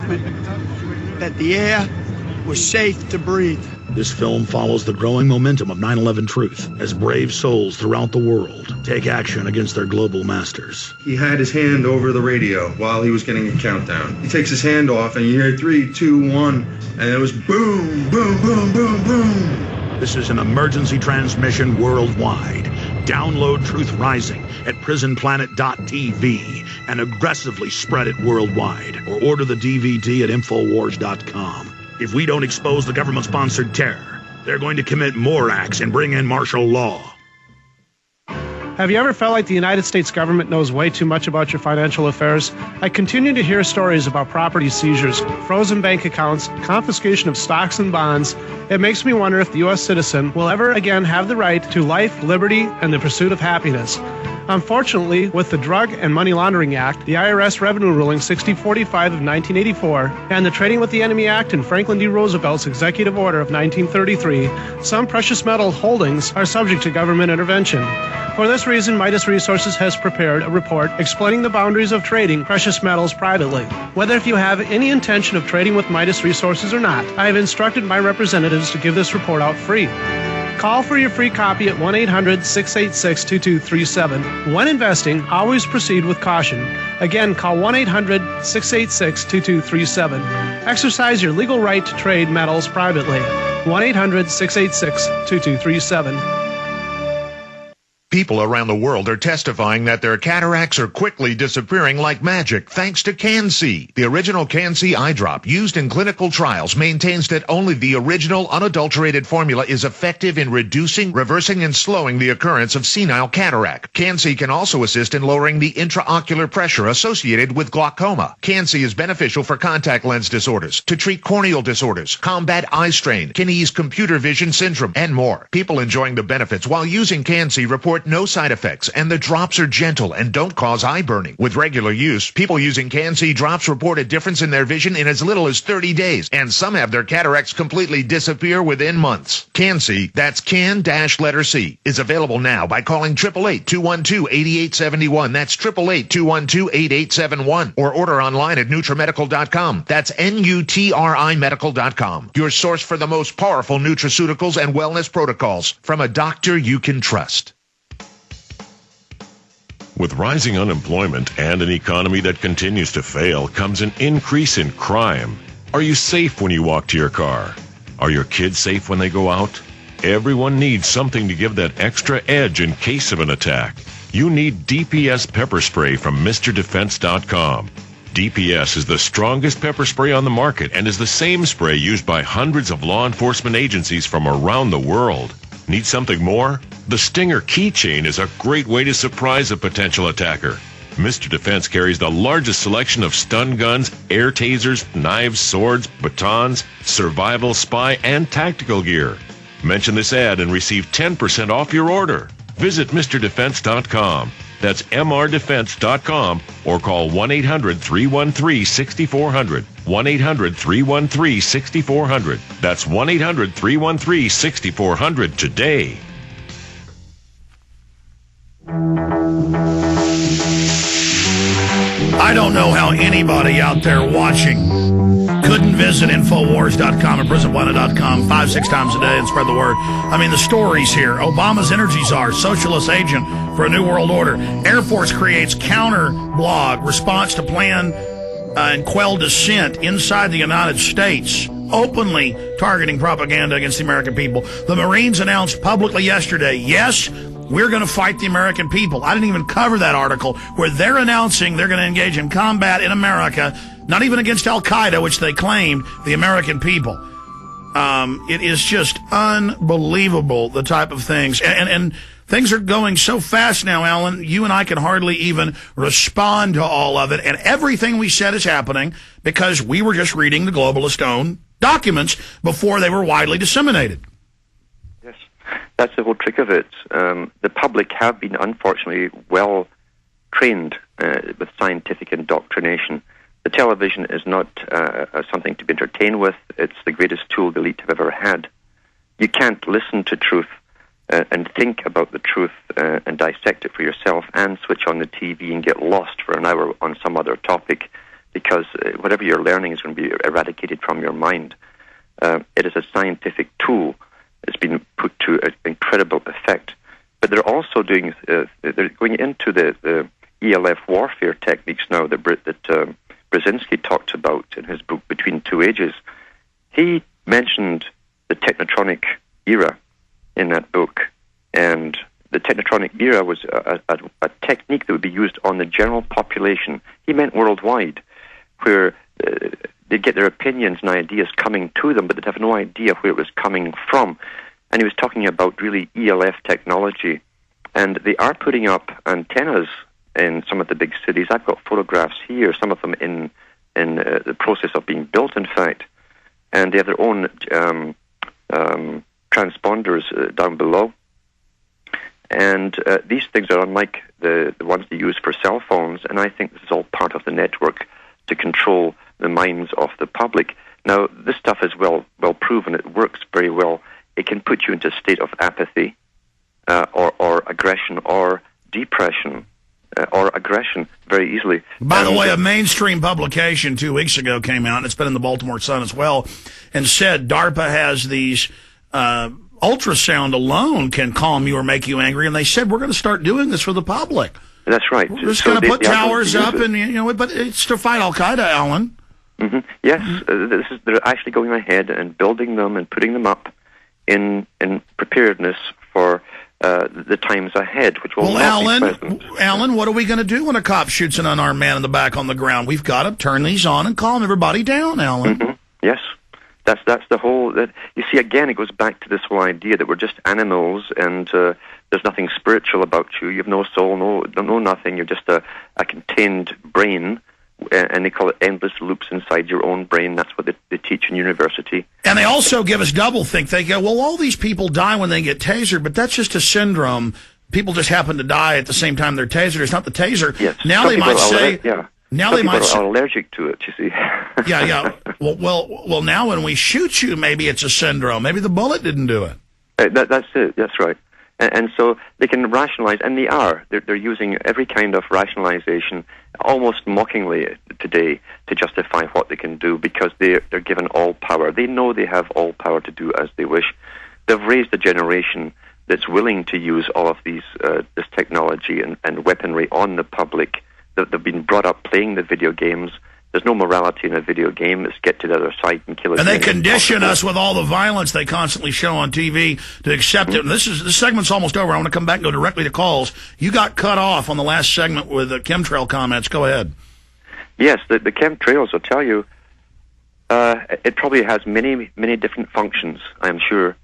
statement that the air was safe to breathe. This film follows the growing momentum of 9/11 truth as brave souls throughout the world take action against their global masters. He had his hand over the radio while he was getting a countdown. He takes his hand off and you hear 3, 2, 1, and it was boom, boom, boom, boom, boom. This is an emergency transmission worldwide. Download Truth Rising at prisonplanet.tv and aggressively spread it worldwide, or order the DVD at Infowars.com. If we don't expose the government-sponsored terror, they're going to commit more acts and bring in martial law. Have you ever felt like the United States government knows way too much about your financial affairs? I continue to hear stories about property seizures, frozen bank accounts, confiscation of stocks and bonds. It makes me wonder if the U.S. citizen will ever again have the right to life, liberty, and the pursuit of happiness. Unfortunately, with the Drug and Money Laundering Act, the IRS Revenue Ruling 6045 of 1984, and the Trading with the Enemy Act and Franklin D. Roosevelt's Executive Order of 1933, some precious metal holdings are subject to government intervention. For this reason, Midas Resources has prepared a report explaining the boundaries of trading precious metals privately. Whether if you have any intention of trading with Midas Resources or not, I have instructed my representatives to give this report out free. Call for your free copy at 1-800-686-2237. When investing, always proceed with caution. Again, call 1-800-686-2237. Exercise your legal right to trade metals privately. 1-800-686-2237. People around the world are testifying that their cataracts are quickly disappearing like magic thanks to Can-C. The original Can-C eye drop used in clinical trials maintains that only the original unadulterated formula is effective in reducing, reversing, and slowing the occurrence of senile cataract. Can-C can also assist in lowering the intraocular pressure associated with glaucoma. Can-C is beneficial for contact lens disorders, to treat corneal disorders, combat eye strain, can ease computer vision syndrome, and more. People enjoying the benefits while using Can-C report no side effects, and the drops are gentle and don't cause eye burning. With regular use, people using Can-C drops report a difference in their vision in as little as 30 days, and some have their cataracts completely disappear within months. Can-C, that's can-C, is available now by calling 888-212-8871. That's 888-212-8871. Or order online at NutriMedical.com. That's NutriMedical.com. Your source for the most powerful nutraceuticals and wellness protocols from a doctor you can trust. With rising unemployment and an economy that continues to fail comes an increase in crime. Are you safe when you walk to your car? Are your kids safe when they go out? Everyone needs something to give that extra edge in case of an attack. You need DPS pepper spray from MrDefense.com. DPS is the strongest pepper spray on the market and is the same spray used by hundreds of law enforcement agencies from around the world. Need something more? The Stinger keychain is a great way to surprise a potential attacker. Mr. Defense carries the largest selection of stun guns, air tasers, knives, swords, batons, survival, spy, and tactical gear. Mention this ad and receive 10% off your order. Visit MrDefense.com. That's MRDefense.com or call 1-800-313-6400. 1-800-313-6400. That's 1-800-313-6400 today. I don't know how anybody out there watching couldn't visit Infowars.com and PrisonPlanet.com 5-6 times a day and spread the word. I mean, the stories here. Obama's energy czar, socialist agent for a new world order. Air Force creates counter blog response to plan and quell dissent inside the United States, openly targeting propaganda against the American people. The Marines announced publicly yesterday, yes, we're going to fight the American people. I didn't even cover that article where they're announcing they're going to engage in combat in America, not even against Al-Qaeda, which they claimed, the American people. It is just unbelievable, the type of things. And things are going so fast now, Alan, you and I can hardly even respond to all of it. And everything we said is happening because we were just reading the globalist own documents before they were widely disseminated. Yes, that's the whole trick of it. The public have been, unfortunately, well trained with scientific indoctrination. The television is not something to be entertained with. It's the greatest tool the elite have ever had. You can't listen to truth and think about the truth and dissect it for yourself and switch on the TV and get lost for an hour on some other topic because whatever you're learning is going to be eradicated from your mind. It is a scientific tool. It's been put to incredible effect. But they're also doing, they're going into the ELF warfare techniques now that Brzezinski talked about in his book Between Two Ages. He mentioned the technotronic era in that book, and the technotronic era was a technique that would be used on the general population. He meant worldwide, where they get their opinions and ideas coming to them, but they'd have no idea where it was coming from. And he was talking about really ELF technology. And they are putting up antennas in some of the big cities. I've got photographs here, some of them in the process of being built, in fact. And they have their own transponders down below. And these things are unlike the ones they use for cell phones, and I think this is all part of the network to control the minds of the public. Now, this stuff is well proven. It works very well. It can put you into a state of apathy or aggression or depression or aggression very easily. By the way, a mainstream publication 2 weeks ago came out, and it's been in the Baltimore Sun as well, and said DARPA has these ultrasound alone can calm you or make you angry, and they said we're going to start doing this for the public. That's right. We're just going to put towers up, and but it's to fight Al Qaeda, Alan. Mm-hmm. Yes, they're actually going ahead and building them and putting them up in preparedness for the times ahead, which will not be present. Alan, what are we going to do when a cop shoots an unarmed man in the back on the ground? We've got to turn these on and calm everybody down, Alan. Mm-hmm. Yes. That's the whole... you see, again, it goes back to this whole idea that we're just animals and there's nothing spiritual about you. You have no soul, no nothing. You're just a contained brain, and they call it endless loops inside your own brain. That's what they teach in university. And they also give us doublethink. They go, well, all these people die when they get tasered, but that's just a syndrome. People just happen to die at the same time they're tasered. It's not the taser. Yes. Now they might say... Yeah. Now Some they might are allergic to it, you see. Yeah. Well, now when we shoot you, maybe it's a syndrome. Maybe the bullet didn't do it. That's it. That's right. And so they can rationalize, and they are. They're using every kind of rationalization, almost mockingly today, to justify what they can do, because they're given all power. They know they have all power to do as they wish. They've raised a generation that's willing to use all of these this technology and weaponry on the public. They've been brought up playing the video games. There's no morality in a video game. It's get to the other side and kill it. And they condition us with all the violence they constantly show on TV to accept it. And this segment's almost over. I want to come back and go directly to calls. You got cut off on the last segment with the chemtrail comments. Go ahead. Yes, the chemtrails, I'll tell you, it probably has many, many different functions, I'm sure.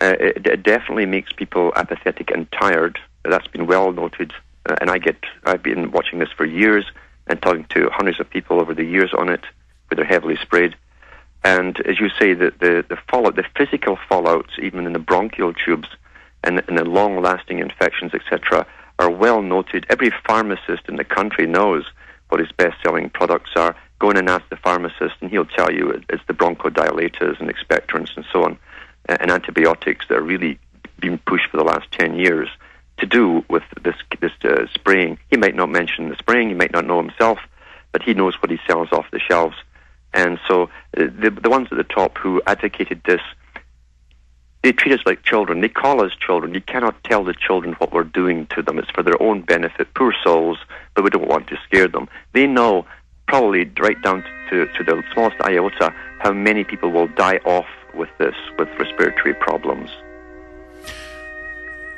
It definitely makes people apathetic and tired. That's been well noted. And I've been watching this for years and talking to hundreds of people over the years on it, where they're heavily sprayed. And as you say, the fallout, the physical fallouts, even in the bronchial tubes and the long-lasting infections, etc., are well noted. Every pharmacist in the country knows what his best-selling products are. Go in and ask the pharmacist, and he'll tell you it's the bronchodilators and expectorants and so on, and antibiotics that are really being pushed for the last 10 years. To do with this spraying. He might not mention the spraying, he might not know himself, but he knows what he sells off the shelves. And so the ones at the top who advocated this, they treat us like children. They call us children. You cannot tell the children what we're doing to them. It's for their own benefit, poor souls, but we don't want to scare them. They know, probably right down to the smallest iota, how many people will die off with this, with respiratory problems.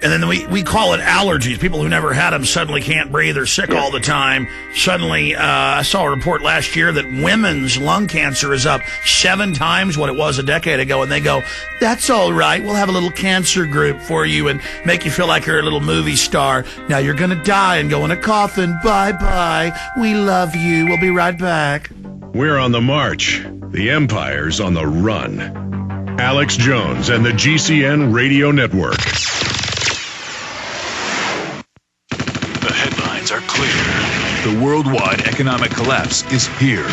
And then we call it allergies. People who never had them suddenly can't breathe or sick all the time. Suddenly, I saw a report last year that women's lung cancer is up 7 times what it was a decade ago. And they go, that's all right. We'll have a little cancer group for you and make you feel like you're a little movie star. Now you're going to die and go in a coffin. Bye-bye. We love you. We'll be right back. We're on the march. The empire's on the run. Alex Jones and the GCN Radio Network. Are clear. The worldwide economic collapse is here.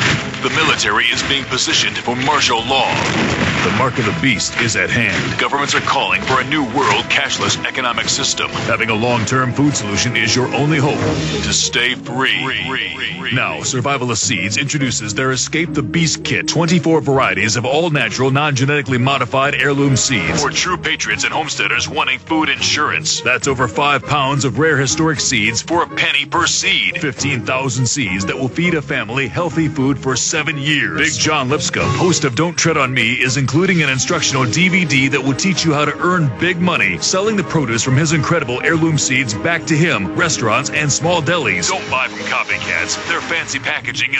The military is being positioned for martial law. The mark of the beast is at hand. Governments are calling for a new world cashless economic system. Having a long-term food solution is your only hope to stay free. Now, Survivalist Seeds introduces their Escape the Beast Kit. 24 varieties of all-natural, non-genetically modified heirloom seeds. For true patriots and homesteaders wanting food insurance. That's over 5 pounds of rare historic seeds for a penny per seed. 15,000 seeds that will feed a family healthy food for 7 years. Big John Lipscomb, host of Don't Tread on Me, is including an instructional DVD that will teach you how to earn big money selling the produce from his incredible heirloom seeds back to him, restaurants, and small delis. Don't buy from copycats. Their fancy packaging is